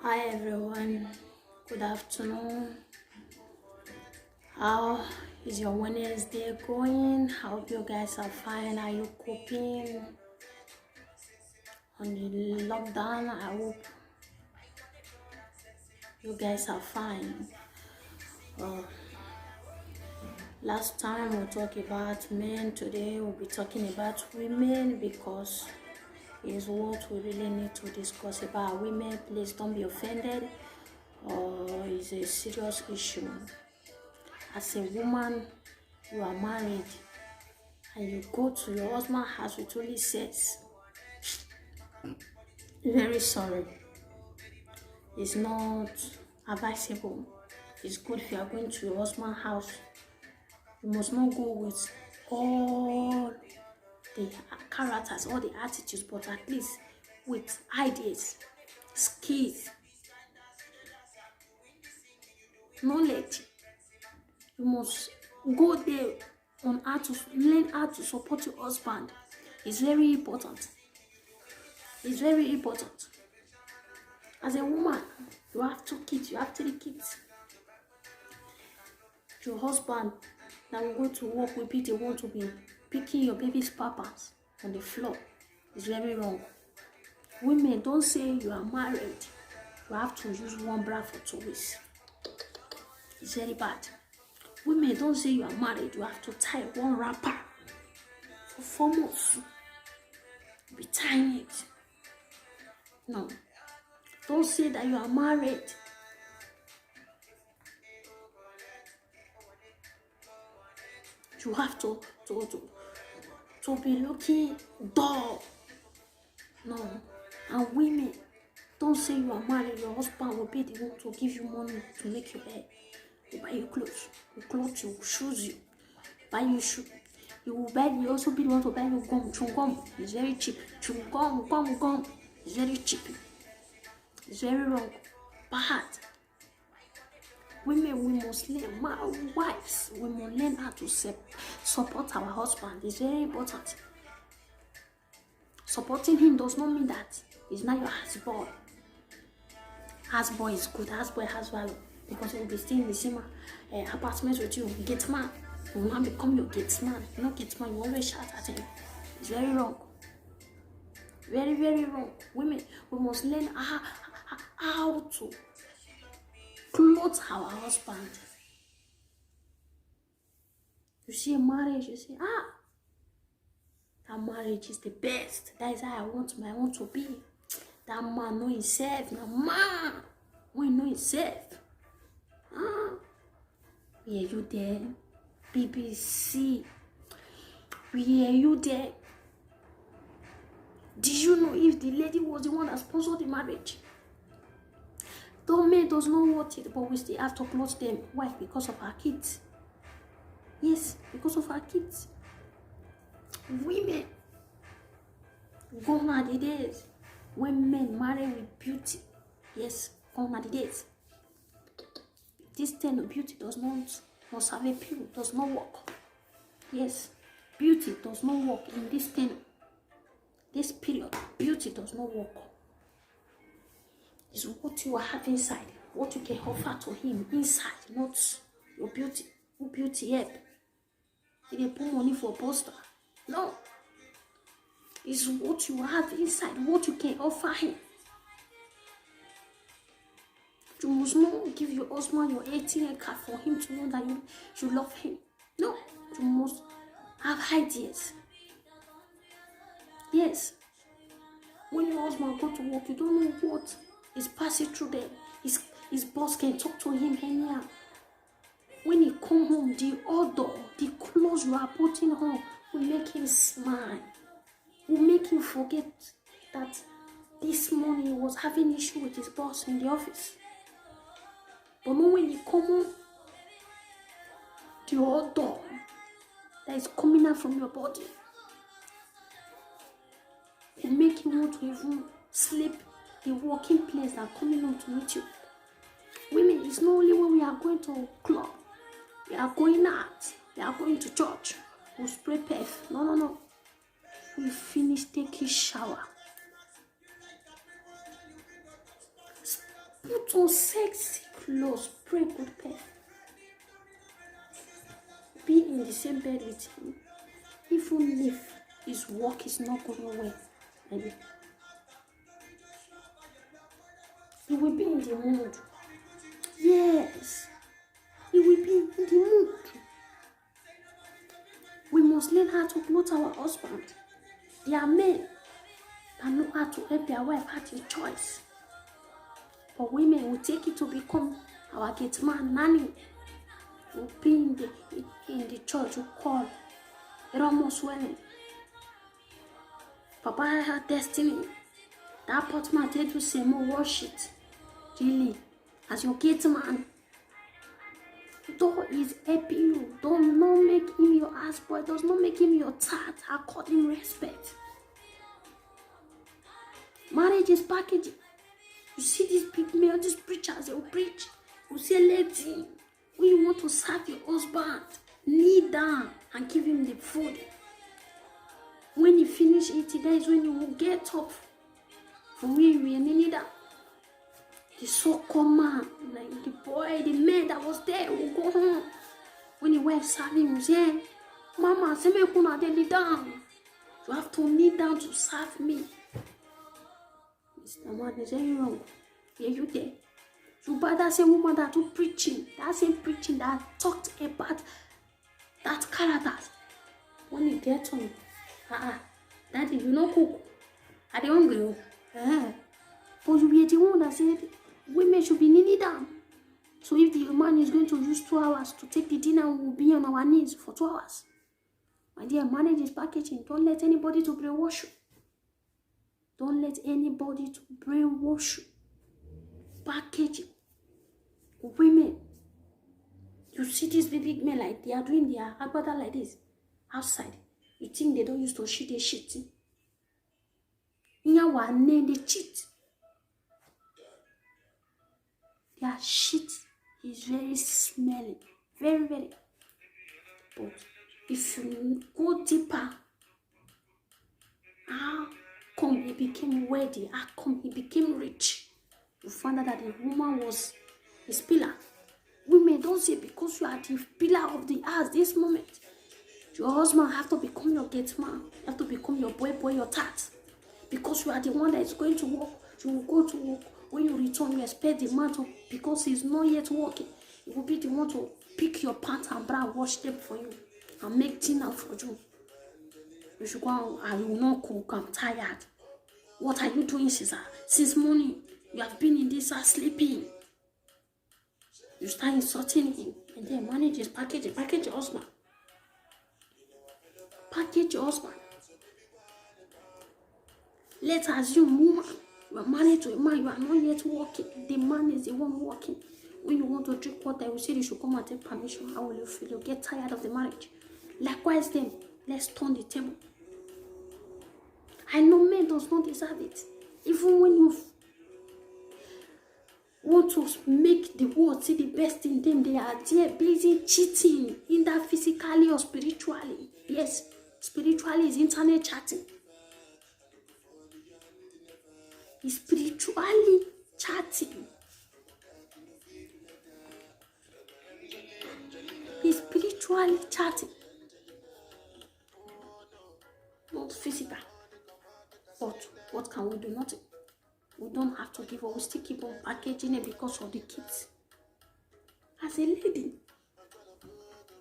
Hi everyone, good afternoon. How is your Wednesday going? I hope you guys are fine. Are you coping on the lockdown? I hope you guys are fine. Uh, Last time we talked about men, today we'll be talking about women because it's what we really need to discuss about women. Please don't be offended, or it's a serious issue. As a woman, you are married and you go to your husband's house with only sex. Very sorry. It's not advisable. It's good if you are going to your husband's house. You must not go with all the characters, all the attitudes, but at least with ideas, skills, knowledge. You must go there on how to learn how to support your husband. It's very important. It's very important. As a woman, you have 2 kids, you have 3 kids. Your husband that will go to work will be the one to be picking your baby's pampers on the floor. It's very wrong. Women, don't say you are married. You have to use one bra for 2 weeks. It's very bad. Women, don't say you are married. You have to tie one wrapper for 4 months. Be tying it. No. Don't say that you are married. You have to be looking dull. No. And women, don't say you are married. Your husband will be the one to give you money to make your hair. He buy you clothes. He clothe you, shoes you, buy you shoes. He will also be the one to buy you gum. Chewing gum is very cheap. Chewing gum is very cheap. It's very wrong. Bad. Women, we must learn. My wives, we must learn how to support our husband. It's very important. Supporting him does not mean that he's not your husband. Husband is good. Husband has value because he will be staying in the same apartment with you. Gate man, you will not become your gate man. You're not gate man. You always shout at him. It's very wrong. Very, very wrong. Women, we must learn how to clothe our husband. You see a marriage, you say, that marriage is the best. That is how I want to be. That man know himself. Now man, when know himself. We hear you there. BBC. We hear you there. Did you know if the lady was the one that sponsored the marriage? The man does not want it, but we still have to clothe them. Why? Because of our kids. Yes, because of our kids. Women, gone are the days when men marry with beauty. Yes, gone are the days. This thing of beauty must have a period, does not work. Yes, beauty does not work in this thing. This period, beauty does not work. It's what you have inside, what you can offer to him inside, not your beauty. Who beauty help? They put money for a poster. No. It's what you have inside, what you can offer him. You must not give your husband your ATM card for him to know that you love him. No. You must have ideas. Yes. When your husband go to work, you don't know what is passing through them. His boss can talk to him anyhow. When he come home, the odor, the clothes you are putting on will make him smile. Will make him forget that this morning he was having issue with his boss in the office. But now when he come home, the odor that is coming out from your body will make him want to even sleep the working place that are coming home to meet you. Women, it's not only when we are going to a club, we are going out, we are going to church, we spray perf. No. We finish taking shower. Put on sexy clothes, pray good pair. Be in the same bed with him. Even if his work is not going well, maybe he will be in the mood. Yes, he will be in the mood. We must learn how to clothe our husband. There are men that know how to help their wife have a choice. But women will take it to become our gate man, nanny. Will be in the church, will call. It almost went. Papa had destiny. That partner did to say more wash it. Really. As your gate man. God is helping you. Don't not make him your ass boy. Does not make him your tat. Accord him respect. Marriage is packaging. You see these big men, these preachers, they will preach. You see a lady, when you want to serve your husband, kneel down and give him the food. When you finish eating, that is when you will get up from where you were kneeling down. The so-called man, like the boy, the man that was there, will go home. When the wife serve him, will say, Mama, say me kuna kneel down. You have to kneel down to serve me. Mr. Man, is very wrong. Are you there? You buy that same woman that was preaching, that same preaching that talked about that character. When you get home, Daddy, you know cook. I don't hungry. But you be the one that said women should be kneeling down. So if the man is going to use 2 hours to take the dinner, we will be on our knees for 2 hours. My dear, manage this packaging. Don't let anybody to brainwash you. Don't let anybody to brainwash you. Packaging. Women. You see these big men like they are doing their agbada like this. Outside. You think they don't used to shit, they shit. In our name, they cheat. Their shit is very smelly. Very, very. But if you go deeper, how come he became wealthy? How come he became rich? You find out that the woman was his pillar. Women, don't say because you are the pillar of the house this moment. Your husband have to become your gate man. You have to become your boy, your tat. Because you are the one that is going to work. You will go to work. When you return, you expect the man to, because he's not yet working, he will be the one to pick your pants and bra, wash them for you, and make dinner for you. You should go out, I will not cook, I'm tired. What are you doing, Caesar? Since morning, you have been in this house sleeping. You start insulting him, and then manage his package your husband. Package your husband. Let's assume, woman, you are married to a man, you are not yet working. The man is the one working. When you want to drink water, you say you should come and take permission. How will you feel? You get tired of the marriage. Likewise, then, let's turn the table. I know men does not deserve it. Even when you want to make the world see the best in them, they are there busy cheating, either physically or spiritually. Yes, spiritually is internet chatting. He's spiritually chatting. He's spiritually chatting. Not physical. But what can we do? Nothing. We don't have to give up. We still keep on packaging it because of the kids. As a lady,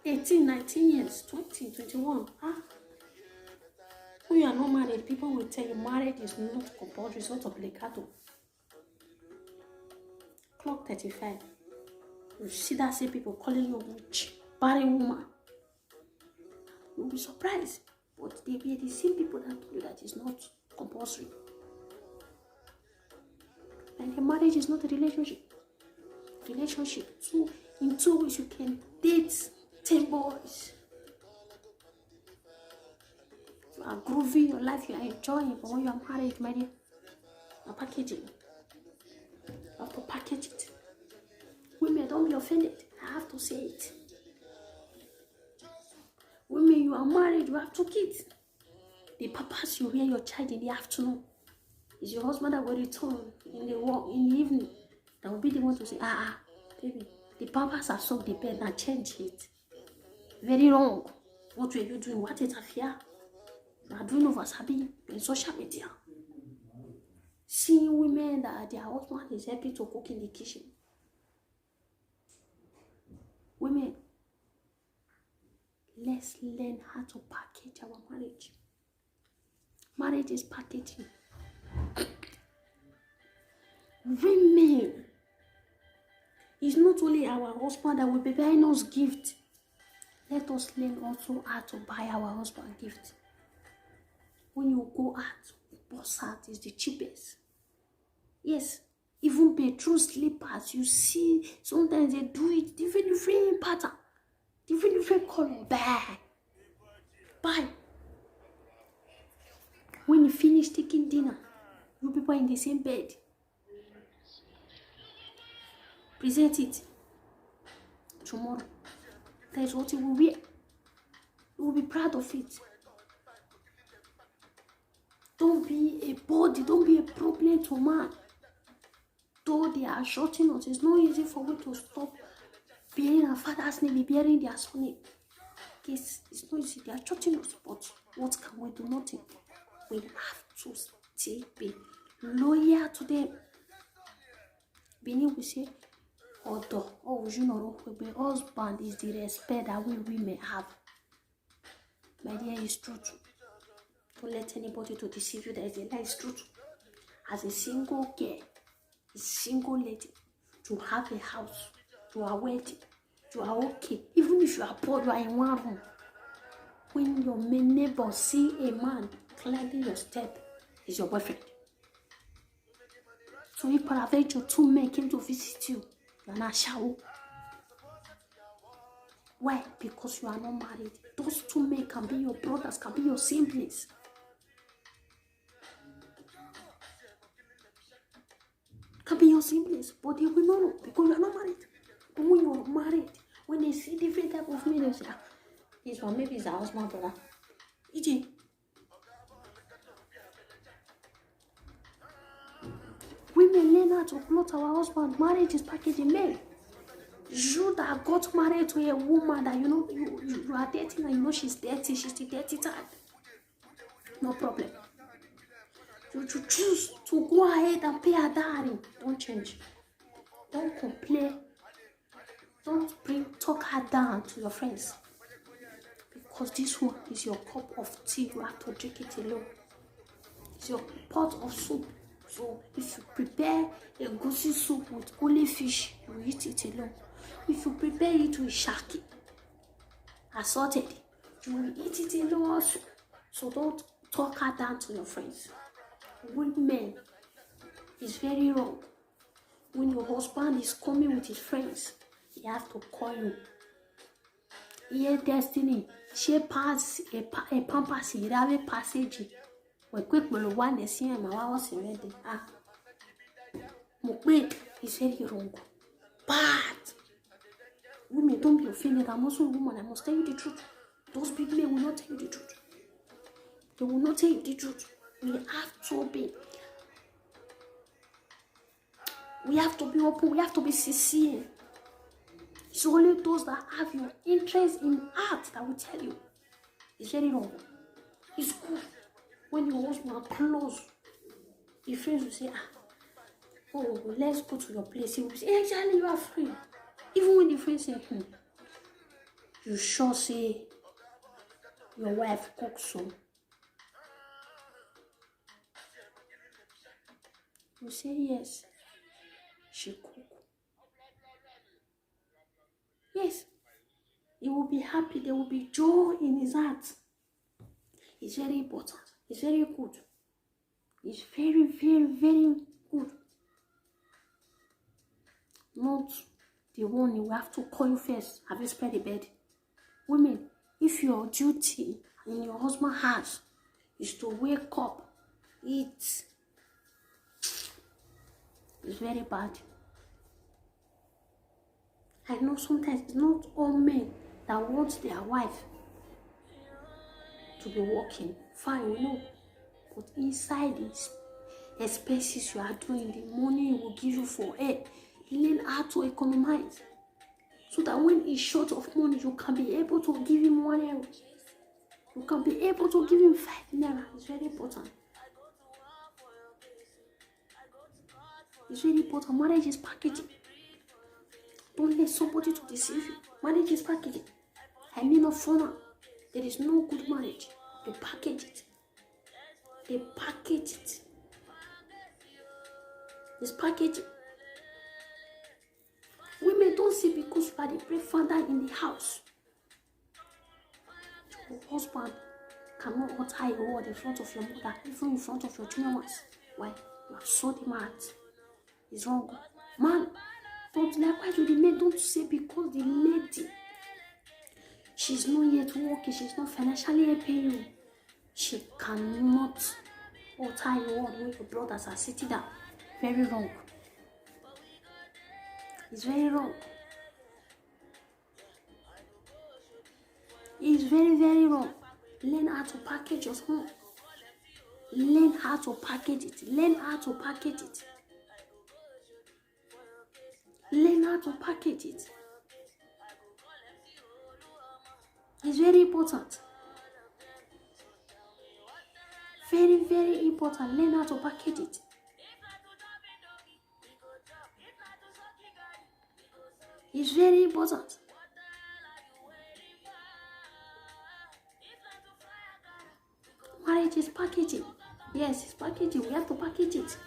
18, 19 years, 20, 21, when you are not married, people will tell you marriage is not compulsory, it's not obligatory. Clock 35. You see that same people calling you witch, barren woman. You'll be surprised. But they were the same people that told you that it's not compulsory. And the marriage is not a relationship. Relationship. So in 2 weeks you can date 10 boys. You are grooving your life, you are enjoying. But when you are married, my dear, you are packaging. You have to package it. Women, don't be offended. I have to say it. Women, you are married, you have 2 kids. The papas you wear your child in the afternoon. Is your husband that will return in the evening? That will be the one to say, baby, the pampers have soaked the bed, now change it. Very wrong. What were you doing? What is affair? You are doing over Sabi in social media. Seeing women that their husband is helping to cook in the kitchen. Women, let's learn how to package our marriage. Marriage is packaging. Women, it's not only our husband that will be buying us gifts. Let us learn also how to buy our husband gifts. When you go out, Bossat is the cheapest. Yes, even bedroom slippers, you see, sometimes they do it different pattern, different color. Buy. When you finish taking dinner, you people are in the same bed. Present it. Tomorrow, that is what you will wear. You will be proud of it. Don't be a body, don't be a problem to man. Though they are shorting us, it's not easy for me to stop bearing our father's name, be bearing their son name. Yes, it's not easy, they are shorting us, but what can we do? Nothing. We have to still be loyal to them. Benin will say, you know, husband is the respect that we women have. My dear, it's true. Don't let anybody to deceive you that is a lie. It's true. As a single girl, a single lady, to have a house, to a wedding, you are okay. Even if you are poor, you are in one room. When your neighbor see a man climbing your step, is your boyfriend. So if peradventure two men came to visit you, you are not shallow. Why? Because you are not married. Those two men can be your brothers, can be your siblings. Can be your siblings, but they will not know because you are not married. But when you are married, when they see different type of men, they say, this one maybe is our husband, brother. EJ. Women learn how to clothe our husband. Marriage is packaging. Men, you that got married to a woman that you know you are dating and you know she's dirty, she's the dirty type. No problem. You choose to go ahead and pay her dowry. Don't change. Don't complain. Don't talk her down to your friends. Because this one is your cup of tea. You have to drink it alone. It's your pot of soup. So if you prepare a goosey soup with only fish, you eat it alone. If you prepare it with shaki, assorted, you will eat it alone also. So don't talk her down to your friends. Women, it's very wrong. When your husband is coming with his friends, he has to call you. Here, Destiny, she pass a pampas, he have a passage. When quick will one the same, my house in ready. Mukwe is very wrong. But women, don't be offended. I'm also a woman. I must tell you the truth. Those big men will not tell you the truth. They will not tell you the truth. We have to be open. We have to be sincere. It's only those that have your interest in art that will tell you. It's very wrong. It's good when your husband close. Your friends will say, let's go to your place. He will say, actually, you are free. Even when the friends say, you sure say your wife cooks so. You say yes, she cook. Yes, he will be happy. There will be joy in his heart. It's very important. It's very good. It's very, very, very good. Not the one you have to call you first. Have you spread the bed? Women, if your duty in your husband's house is to wake up, eat, it's very bad. I know sometimes it's not all men that want their wife to be working. Fine, no. But inside these expenses you are doing, the money it will give you for it, Learn how to economize. So that when he's short of money, you can be able to give him 1 euro. You can be able to give him 5 naira. It's very important. It's very important. Marriage is packaging. Don't let somebody to deceive you. Marriage is packaging. I mean of formal. There is no good marriage. They package it. They package it. It's packaging. Women don't see because you are the breadwinner in the house. Your husband cannot utter a word in front of your mother, even in front of your junior ones. Why? You have sold him out. It's wrong. Man, don't likewise with the men. Don't say because the lady, she's not yet working, she's not financially helping you, she cannot utter a word when your brothers are sitting down. Very wrong. It's very wrong. It's very, very wrong. Learn how to package your home. Learn how to package it. Learn how to package it. Learn how to package it. It's very important. Very, very important. Learn how to package it. It's very important. Marriage is packaging. Yes, it's packaging. We have to package it.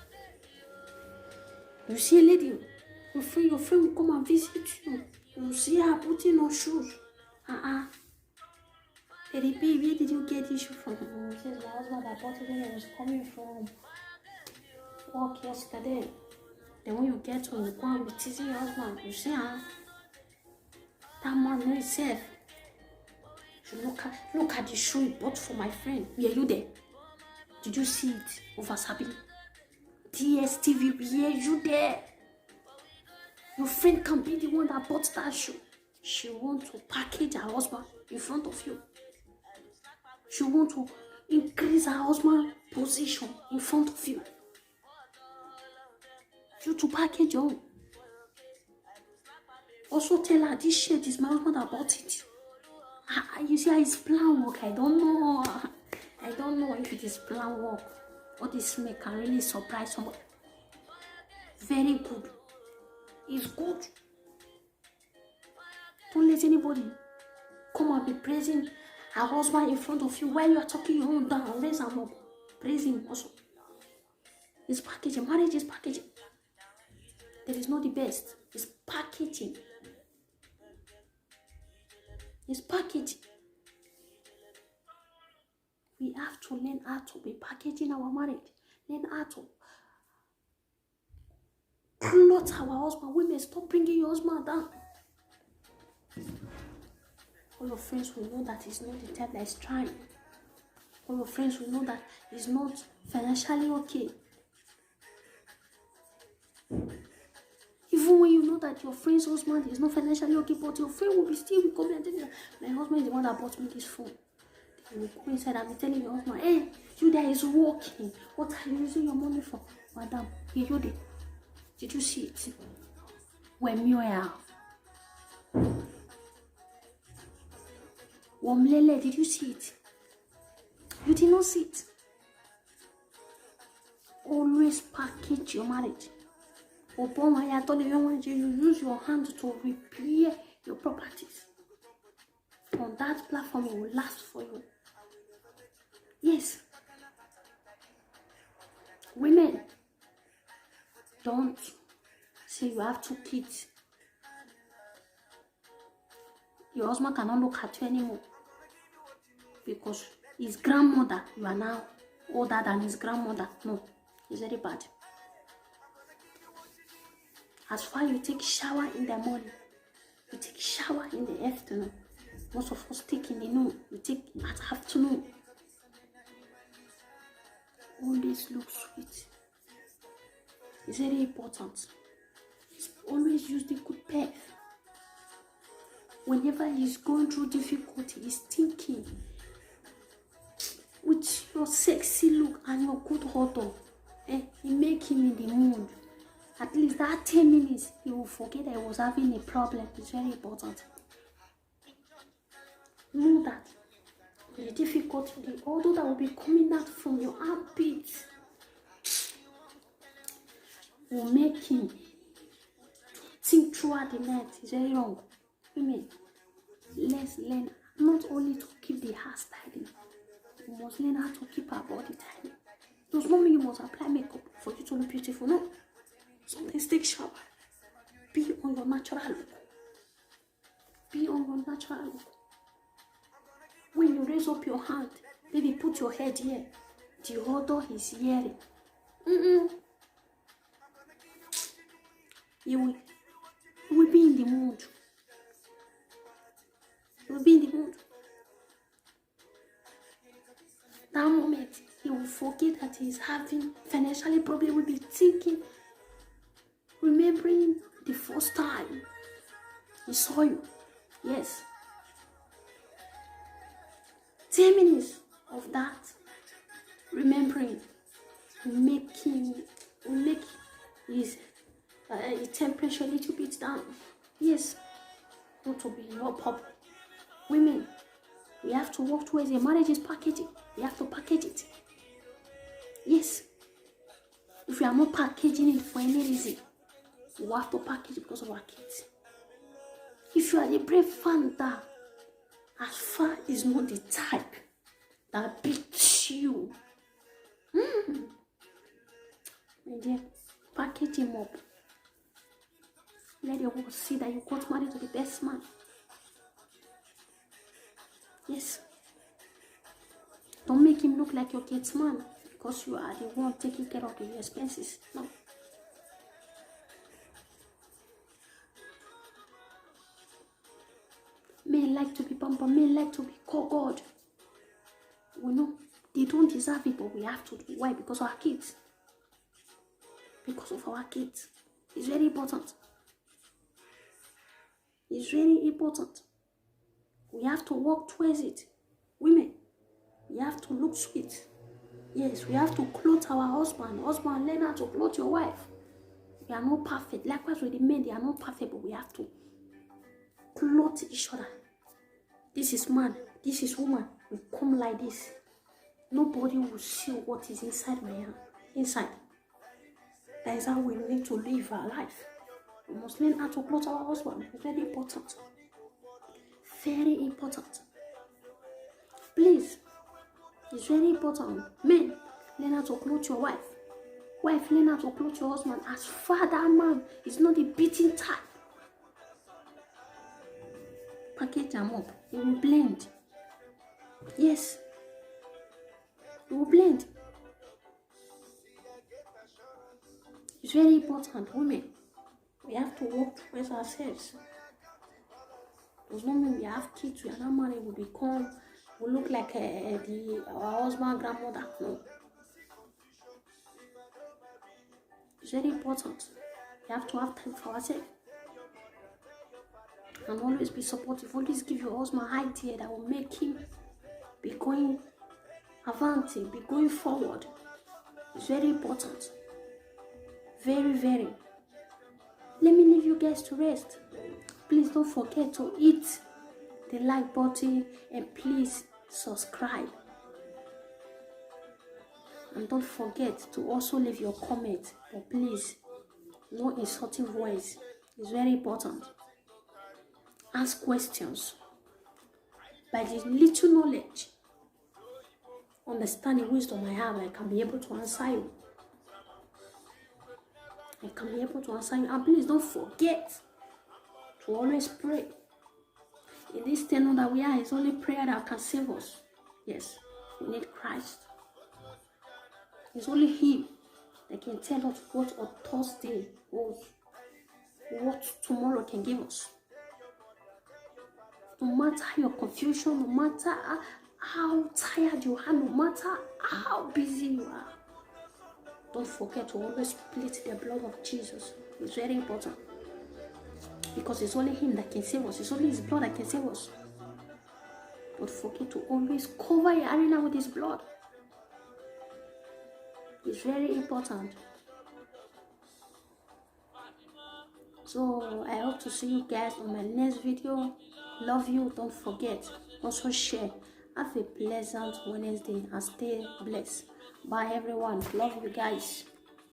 You see a lady, your friend will come and visit you. You see her putting on shoes. Baby, where did you get this shoe from? He says, my husband, I bought it when I was coming from work yesterday. Then when you get home, you go and be teasing your husband. You see, that man knows himself. You look at the shoe he bought for my friend. Were you there? Did you see it over Sabine? DSTV, were you there? Your friend can be the one that bought that shoe. She wants to package her husband in front of you. She wants to increase her husband's position in front of you. You to package your own. Also tell her this shirt is my husband that bought it. You see how it's plan work. I don't know. I don't know if it is plan work. All this make can really surprise somebody. Very good. It's good. Don't let anybody come and be praising her husband in front of you while you are talking your own down. Raise him up. Praise him also. It's packaging. Marriage is packaging. There is not the best. It's packaging. It's packaging. We have to learn how to be packaging our marriage. Learn how to plot our husband. Women, stop bringing your husband down. All your friends will know that he's not the type that is trying. All your friends will know that he's not financially okay. Even when you know that your friend's husband is not financially okay, but your friend will be still be coming and telling you, my husband is the one that bought me this phone. You will go inside and be telling your husband, hey, you there is working. What are you using your money for? Madam, you there. Did you see it? When you are. Womlele, did you see it? You did not see it. Always package your marriage. You use your hand to repair your properties. On that platform, it will last for you. Yes. Women, don't say you have 2 kids. Your husband cannot look at you anymore. Because his grandmother, you are now older than his grandmother. No, it's very bad. As far as you take shower in the morning, you take shower in the afternoon. Most of us take in the noon, you take at afternoon. Always look sweet. It's very important. Always use the good perf. Whenever he's going through difficulty, he's thinking with your sexy look and your good odor. You make him in the mood. At least that 10 minutes, he will forget that he was having a problem. It's very important. Know that the difficulty, although that will be coming out from your armpits, will make him think throughout the night. It's very wrong. Women, let's learn not only to keep the house tidy, you must learn how to keep our body tidy. Does not mean you must apply makeup for you to look beautiful. No. Sometimes take shower. Be on your natural look. Be on your natural look. When you raise up your hand, maybe put your head here. The other is hearing. You will be in the mood. You will be in the mood. That moment, he will forget that he is having financial problem. He will be thinking, remembering the first time he saw you. Yes. 10 minutes of that remembering will make his temperature a little bit down. Yes. Not to be no problem. Women, we have to work towards a marriage is packaging. We have to package it. Yes. If we are not packaging it for any reason, we have to package it because of our kids. If you are a brave father, as far is not the type that beats you, my dear, package him up. Let your world see that you got married to the best man. Yes. Don't make him look like your kid's man because you are the one taking care of the expenses. No. Men like to be pampered. Men like to be called God. We know they don't deserve it, but we have to do. Why? Because of our kids. Because of our kids. It's very important. It's very important. We have to work towards it. Women, we have to look sweet. Yes, we have to clothe our husband. Husband, learn how to clothe your wife. We are not perfect. Likewise with the men, they are not perfect, but we have to clothe each other. This is man, this is woman. We come like this. Nobody will see what is inside my hand. Inside. That is how we need to live our life. We must learn how to clothe our husband. It's very important. Very important. Please. It's very important. Men, learn how to clothe your wife. Wife, learn how to clothe your husband. As far that man is not a beating type. Package them up. It will blend. Yes. It will blend. It's very important, women. We have to work towards ourselves. Does not mean we have kids, we are not married, we look like our husband, grandmother. No. It's very important. We have to have time for ourselves. And always be supportive. Always give your husband idea that will make him be going avanti, be going forward. It's very important. Very, very. Let me leave you guys to rest. Please don't forget to hit the like button and please subscribe. And don't forget to also leave your comment. But please, no insulting voice. It's very important. Ask questions. By the little knowledge, understanding, wisdom I have, I can be able to answer you. I can be able to answer you. And please don't forget to always pray. In this tenor that we are, it's only prayer that can save us. Yes, we need Christ. It's only Him that can tell us what a Thursday holds, what tomorrow can give us. No matter your confusion, no matter how tired you are, no matter how busy you are, don't forget to always plead the blood of Jesus. It's very important. Because it's only Him that can save us. It's only His blood that can save us. Don't forget to always cover your arena with His blood. It's very important. So I hope to see you guys on my next video. Love you. Don't forget, also share. Have a pleasant Wednesday and stay blessed. Bye everyone. Love you guys.